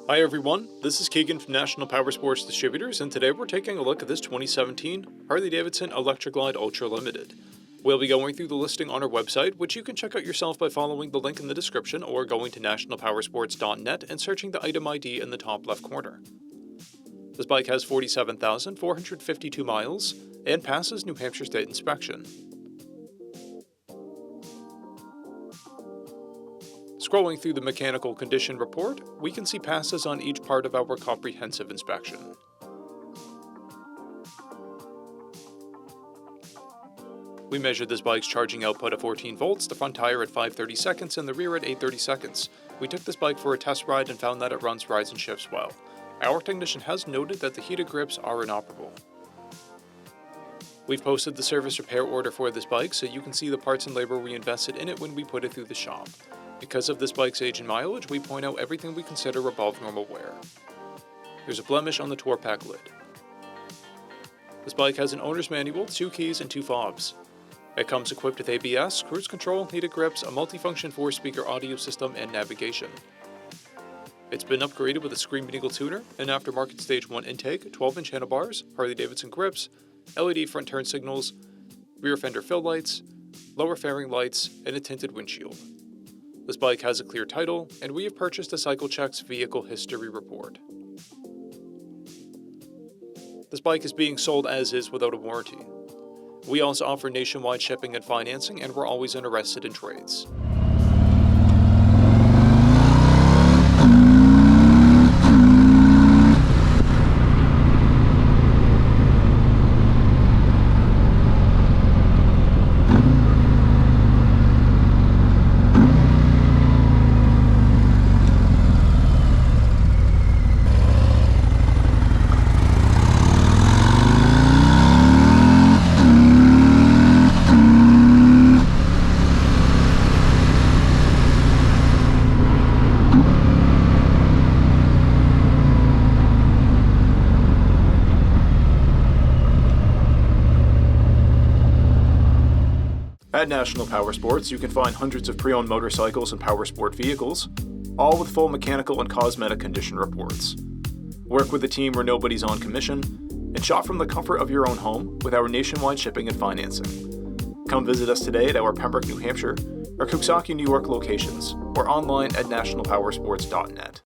Hi everyone, this is Keegan from National Powersports Distributors, and today we're taking a look at this 2017 Harley-Davidson Electra Glide Ultra Limited. We'll be going through the listing on our website, which you can check out yourself by following the link in the description or going to nationalpowersports.net and searching the item ID in the top left corner. This bike has 47,452 miles and passes New Hampshire State inspection. Scrolling through the mechanical condition report, we can see passes on each part of our comprehensive inspection. We measured this bike's charging output at 14 volts, the front tire at 530 seconds, and the rear at 830 seconds. We took this bike for a test ride and found that it runs, rides, and shifts well. Our technician has noted that the heated grips are inoperable. We've posted the service repair order for this bike so you can see the parts and labor we invested in it when we put it through the shop. Because of this bike's age and mileage, we point out everything we consider above normal wear. There's a blemish on the tour pack lid. This bike has an owner's manual, 2 keys, and 2 fobs. It comes equipped with ABS, cruise control, heated grips, a multifunction 4-speaker audio system, and navigation. It's been upgraded with a Screaming Eagle tuner, an aftermarket Stage 1 intake, 12-inch handlebars, Harley-Davidson grips, LED front turn signals, rear fender fill lights, lower fairing lights, and a tinted windshield. This bike has a clear title, and we have purchased a CycleCheck's vehicle history report. This bike is being sold as is without a warranty. We also offer nationwide shipping and financing, and we're always interested in trades. At National Powersports, you can find hundreds of pre-owned motorcycles and powersport vehicles, all with full mechanical and cosmetic condition reports. Work with a team where nobody's on commission, and shop from the comfort of your own home with our nationwide shipping and financing. Come visit us today at our Pembroke, New Hampshire, or Coxsackie, New York locations, or online at nationalpowersports.net.